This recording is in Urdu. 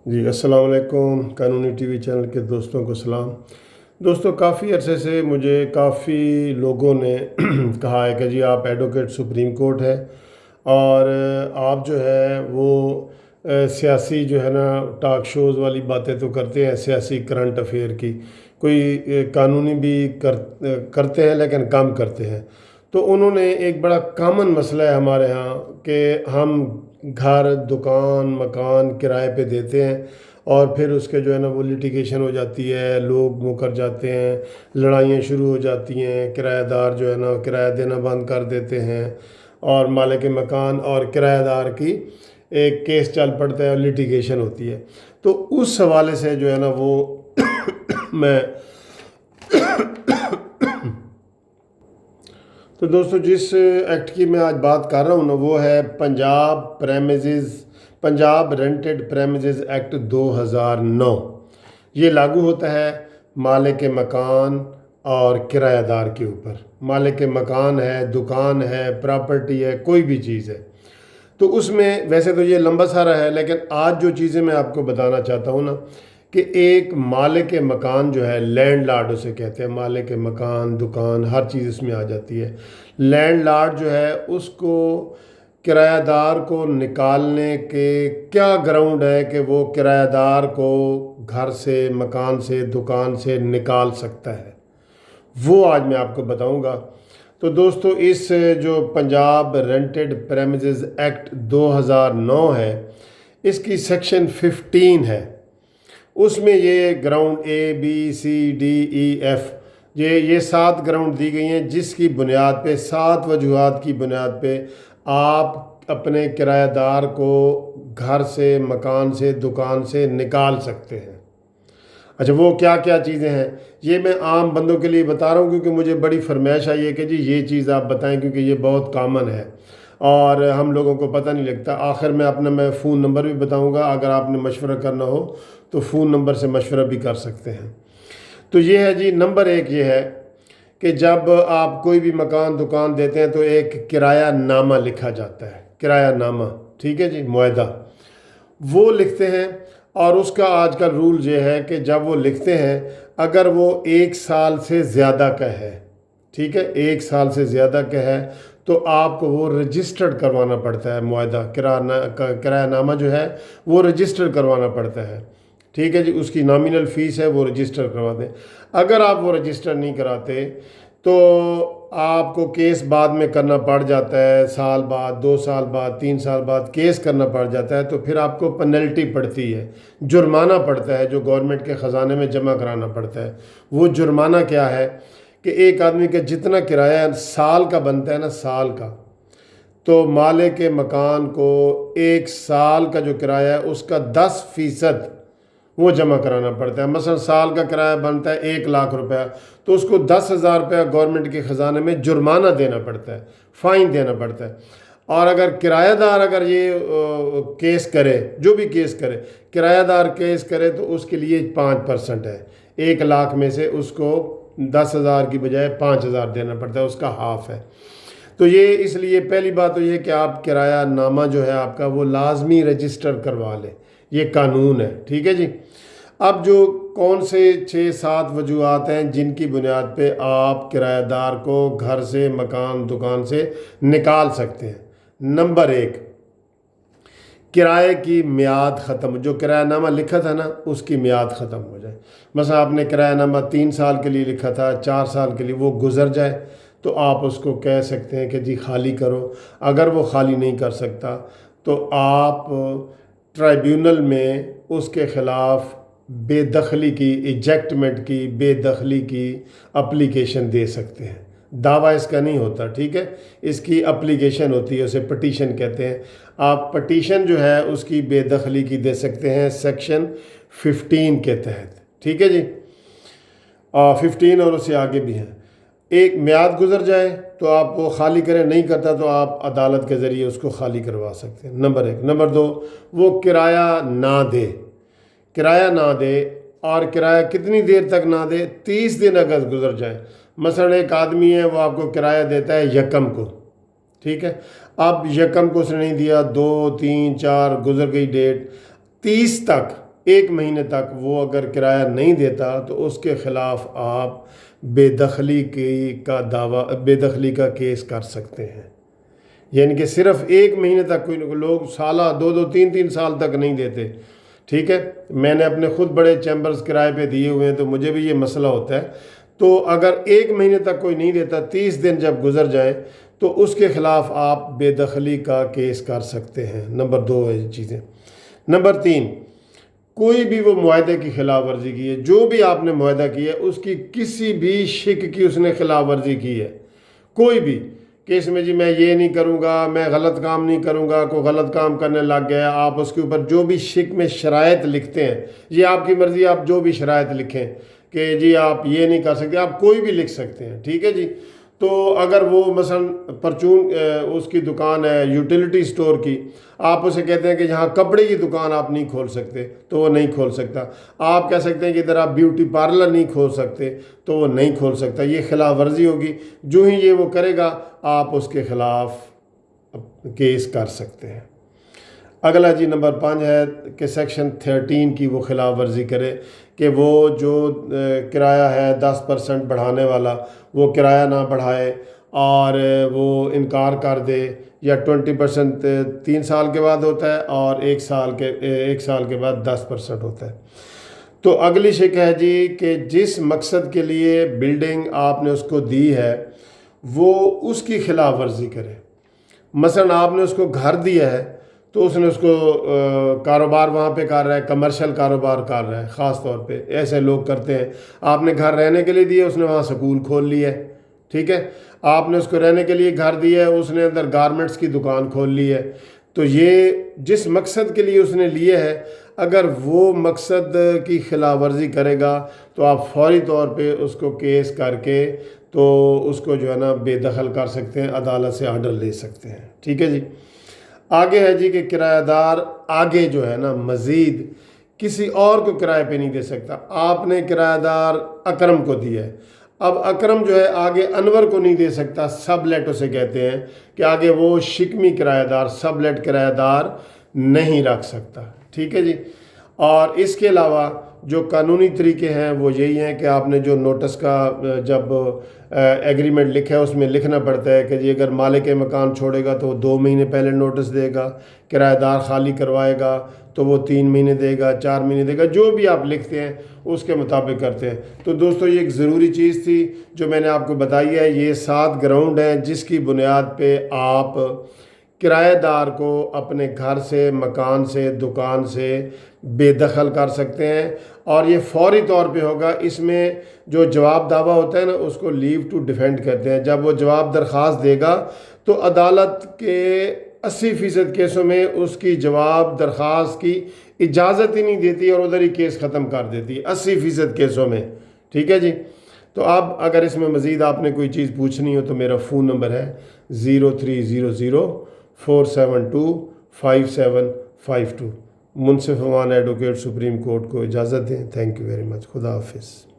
جی السلام علیکم قانونی ٹی وی چینل کے دوستوں کو سلام۔ دوستوں، کافی عرصے سے مجھے کافی لوگوں نے کہا ہے کہ جی آپ ایڈوکیٹ سپریم کورٹ ہے اور آپ جو ہے وہ سیاسی جو ہے نا ٹاک شوز والی باتیں تو کرتے ہیں، سیاسی کرنٹ افیئر کی، کوئی قانونی بھی کرتے ہیں لیکن کم کرتے ہیں۔ تو انہوں نے ایک بڑا کامن مسئلہ ہے ہمارے ہاں کہ ہم گھر، دکان، مکان کرائے پہ دیتے ہیں اور پھر اس کے جو ہے نا وہ لیٹیگیشن ہو جاتی ہے، لوگ مکر جاتے ہیں، لڑائیاں شروع ہو جاتی ہیں، کرایہ دار جو ہے نا کرایہ دینا بند کر دیتے ہیں اور مالک مکان اور کرایہ دار کی ایک کیس چل پڑتا ہے اور لیٹیگیشن ہوتی ہے۔ تو اس حوالے سے جو ہے نا وہ میں تو دوستو جس ایکٹ کی میں آج بات کر رہا ہوں نا وہ ہے پنجاب رینٹڈ پریمیزز ایکٹ 2009۔ یہ لاگو ہوتا ہے مالک مکان اور کرایہ دار کے اوپر۔ مالک مکان ہے، دکان ہے، پراپرٹی ہے، کوئی بھی چیز ہے تو اس میں ویسے تو یہ لمبا سارا ہے، لیکن آج جو چیزیں میں آپ کو بتانا چاہتا ہوں نا کہ ایک مالک مکان جو ہے، لینڈ لارڈ اسے کہتے ہیں، مالک مکان، دکان، ہر چیز اس میں آ جاتی ہے۔ لینڈ لارڈ جو ہے اس کو کرایہ دار کو نکالنے کے کیا گراؤنڈ ہے کہ وہ کرایہ دار کو گھر سے، مکان سے، دکان سے نکال سکتا ہے، وہ آج میں آپ کو بتاؤں گا۔ تو دوستو اس جو پنجاب رینٹڈ پریمیزز ایکٹ 2009 ہے، اس کی سیکشن 15 ہے۔ اس میں یہ گراؤنڈ ABCDEF یہ 7 گراؤنڈ دی گئی ہیں، جس کی بنیاد پہ 7 وجوہات کی بنیاد پہ آپ اپنے کرایہ دار کو گھر سے، مکان سے، دکان سے نکال سکتے ہیں۔ اچھا، وہ کیا کیا چیزیں ہیں یہ میں عام بندوں کے لیے بتا رہا ہوں کیونکہ مجھے بڑی فرمائش آئی ہے کہ جی یہ چیز آپ بتائیں، کیونکہ یہ بہت کامن ہے اور ہم لوگوں کو پتہ نہیں لگتا۔ آخر میں اپنا میں فون نمبر بھی بتاؤں گا، اگر آپ نے مشورہ کرنا ہو تو فون نمبر سے مشورہ بھی کر سکتے ہیں۔ تو یہ ہے جی، نمبر 1 یہ ہے کہ جب آپ کوئی بھی مکان، دکان دیتے ہیں تو ایک کرایہ نامہ لکھا جاتا ہے، کرایہ نامہ، ٹھیک ہے جی، معاہدہ وہ لکھتے ہیں۔ اور اس کا آج کل رول یہ ہے کہ جب وہ لکھتے ہیں، اگر وہ 1 سال سے زیادہ کا ہے، ٹھیک ہے، 1 سال سے زیادہ کا ہے تو آپ کو وہ رجسٹرڈ کروانا پڑتا ہے۔ معاہدہ کرایہ نامہ جو ہے وہ رجسٹر کروانا پڑتا ہے، ٹھیک ہے جی، اس کی نامینل فیس ہے، وہ رجسٹر کروا دیں۔ اگر آپ وہ رجسٹر نہیں کراتے تو آپ کو کیس بعد میں کرنا پڑ جاتا ہے، سال بعد، 2 سال بعد، 3 سال بعد کیس کرنا پڑ جاتا ہے، تو پھر آپ کو پینلٹی پڑتی ہے، جرمانہ پڑتا ہے جو گورنمنٹ کے خزانے میں جمع کرانا پڑتا ہے۔ وہ جرمانہ کیا ہے کہ ایک آدمی کا جتنا کرایہ سال کا بنتا ہے نا، سال کا، تو مالک مکان کو 1 سال کا جو کرایہ ہے اس کا 10% وہ جمع کرانا پڑتا ہے۔ مثلا سال کا کرایہ بنتا ہے 1,00,000 روپیہ، تو اس کو 10,000 روپیہ گورنمنٹ کے خزانے میں جرمانہ دینا پڑتا ہے، فائن دینا پڑتا ہے۔ اور اگر کرایہ دار اگر یہ کیس کرے، جو بھی کیس کرے، کرایہ دار کیس کرے تو اس کے لیے 5% ہے، 1,00,000 میں سے اس کو 10,000 کی بجائے 5,000 دینا پڑتا ہے، اس کا ہاف ہے۔ تو یہ اس لیے پہلی بات تو یہ کہ آپ کرایہ نامہ جو ہے آپ کا وہ لازمی رجسٹر کروا لیں، یہ قانون ہے، ٹھیک ہے جی۔ اب جو کون سے 6-7 وجوہات ہیں جن کی بنیاد پہ آپ کرایہ دار کو گھر سے، مکان، دکان سے نکال سکتے ہیں۔ نمبر 1، کرائے کی میعاد ختم، جو کرایہ نامہ لکھا تھا نا اس کی میعاد ختم ہو جائے۔ مثلا آپ نے کرایہ نامہ 3 سال کے لیے لکھا تھا، 4 سال کے لیے، وہ گزر جائے تو آپ اس کو کہہ سکتے ہیں کہ جی خالی کرو۔ اگر وہ خالی نہیں کر سکتا تو آپ ٹرائیبیونل میں اس کے خلاف بے دخلی کی، ایجیکٹمنٹ کی، بے دخلی کی اپلیکیشن دے سکتے ہیں۔ دعویٰ اس کا نہیں ہوتا، ٹھیک ہے، اس کی اپلیکیشن ہوتی ہے، اسے پٹیشن کہتے ہیں۔ آپ پٹیشن جو ہے اس کی بے دخلی کی دے سکتے ہیں سیکشن 15 کے تحت، ٹھیک ہے جی، 15 اور اس سے آگے بھی ہیں۔ ایک میعاد گزر جائے تو آپ وہ خالی کریں، نہیں کرتا تو آپ عدالت کے ذریعے اس کو خالی کروا سکتے ہیں، نمبر 1۔ نمبر 2، وہ کرایہ نہ دے، کرایہ نہ دے، اور کرایہ کتنی دیر تک نہ دے؟ 30 دن اگر گزر جائیں۔ مثلا ایک آدمی ہے وہ آپ کو کرایہ دیتا ہے 1 کو، ٹھیک ہے، اب 1 کو اس نے نہیں دیا، 2، 3، 4 گزر گئی ڈیٹ، 30 تک 1 مہینے تک وہ اگر کرایہ نہیں دیتا تو اس کے خلاف آپ بے دخلی کا کیس کر سکتے ہیں. یعنی کہ صرف 1 مہینے تک کوئی لوگ سالہ 2 3 سال تک نہیں دیتے. ٹھیک ہے، میں نے اپنے خود بڑے چیمبرز کرائے پہ دیے ہوئے ہیں تو مجھے بھی یہ مسئلہ ہوتا ہے. تو اگر 1 مہینے تک کوئی نہیں دیتا، 30 دن جب گزر جائیں تو اس کے خلاف آپ بے دخلی کا کیس کر سکتے ہیں. نمبر 2 ہے یہ چیزیں. نمبر 3، کوئی بھی وہ معاہدے کی خلاف ورزی کی ہے، جو بھی آپ نے معاہدہ کیا ہے اس کی کسی بھی شک کی اس نے خلاف ورزی کی ہے، کوئی بھی کہ اس میں جی میں یہ نہیں کروں گا، میں غلط کام نہیں کروں گا، کوئی غلط کام کرنے لگ گیا، آپ اس کے اوپر جو بھی شک میں شرائط لکھتے ہیں، یہ آپ کی مرضی، آپ جو بھی شرائط لکھیں کہ جی آپ یہ نہیں کر سکتے، آپ کوئی بھی لکھ سکتے ہیں. ٹھیک ہے جی. تو اگر وہ مثلا پرچون اس کی دکان ہے یوٹیلیٹی سٹور کی، آپ اسے کہتے ہیں کہ جہاں کپڑے کی دکان آپ نہیں کھول سکتے تو وہ نہیں کھول سکتا. آپ کہہ سکتے ہیں کہ ادھر آپ بیوٹی پارلر نہیں کھول سکتے تو وہ نہیں کھول سکتا. یہ خلاف ورزی ہوگی. جو ہی یہ وہ کرے گا آپ اس کے خلاف کیس کر سکتے ہیں. اگلا جی نمبر 5 ہے کہ سیکشن 13 کی وہ خلاف ورزی کرے کہ وہ جو کرایہ ہے 10% بڑھانے والا وہ کرایہ نہ بڑھائے اور وہ انکار کر دے، یا 20% 3 سال کے بعد ہوتا ہے اور 1 سال کے بعد 10% ہوتا ہے. تو اگلی شک ہے جی کہ جس مقصد کے لیے بلڈنگ آپ نے اس کو دی ہے وہ اس کی خلاف ورزی کرے. مثلا آپ نے اس کو گھر دیا ہے تو اس نے اس کو کاروبار وہاں پہ کر رہا ہے، کمرشل کاروبار کر رہا ہے. خاص طور پہ ایسے لوگ کرتے ہیں، آپ نے گھر رہنے کے لیے دیا، اس نے وہاں سکول کھول لی ہے. ٹھیک ہے، آپ نے اس کو رہنے کے لیے گھر دیا ہے، اس نے اندر گارمنٹس کی دکان کھول لی ہے. تو یہ جس مقصد کے لیے اس نے لیے ہے، اگر وہ مقصد کی خلاف ورزی کرے گا تو آپ فوری طور پہ اس کو کیس کر کے تو اس کو جو ہے نا بے دخل کر سکتے ہیں، عدالت سے آرڈر لے سکتے ہیں. ٹھیک ہے جی. آگے ہے جی کہ کرایہ دار آگے جو ہے نا مزید کسی اور کو کرائے پہ نہیں دے سکتا. آپ نے کرایہ دار اکرم کو دیا ہے، اب اکرم جو ہے آگے انور کو نہیں دے سکتا. سب لیٹ اسے کہتے ہیں کہ آگے وہ شکمی کرایہ دار، سب لیٹ کرایہ دار نہیں رکھ سکتا. ٹھیک ہے جی. اور اس کے علاوہ جو قانونی طریقے ہیں وہ یہی ہیں کہ آپ نے جو نوٹس کا جب ایگریمنٹ لکھا ہے اس میں لکھنا پڑتا ہے کہ جی اگر مالک مکان چھوڑے گا تو وہ 2 مہینے پہلے نوٹس دے گا، کرایہ دار خالی کروائے گا تو وہ 3 مہینے دے گا، 4 مہینے دے گا، جو بھی آپ لکھتے ہیں اس کے مطابق کرتے ہیں. تو دوستو یہ ایک ضروری چیز تھی جو میں نے آپ کو بتائی ہے. یہ 7 گراؤنڈ ہیں جس کی بنیاد پہ آپ کرایہ دار کو اپنے گھر سے، مکان سے، دکان سے بے دخل کر سکتے ہیں، اور یہ فوری طور پہ ہوگا. اس میں جو جواب دعویٰ ہوتا ہے نا اس کو لیو ٹو ڈیفینڈ کہتے ہیں. جب وہ جواب درخواست دے گا تو عدالت کے 80% کیسوں میں اس کی جواب درخواست کی اجازت ہی نہیں دیتی اور ادھر ہی کیس ختم کر دیتی 80% کیسوں میں. ٹھیک ہے جی. تو اب اگر اس میں مزید آپ نے کوئی چیز پوچھنی ہو تو میرا فون نمبر ہے 030047525752. منصف امان ایڈوکیٹ سپریم کورٹ کو اجازت دیں. Thank you very much. خدا حافظ.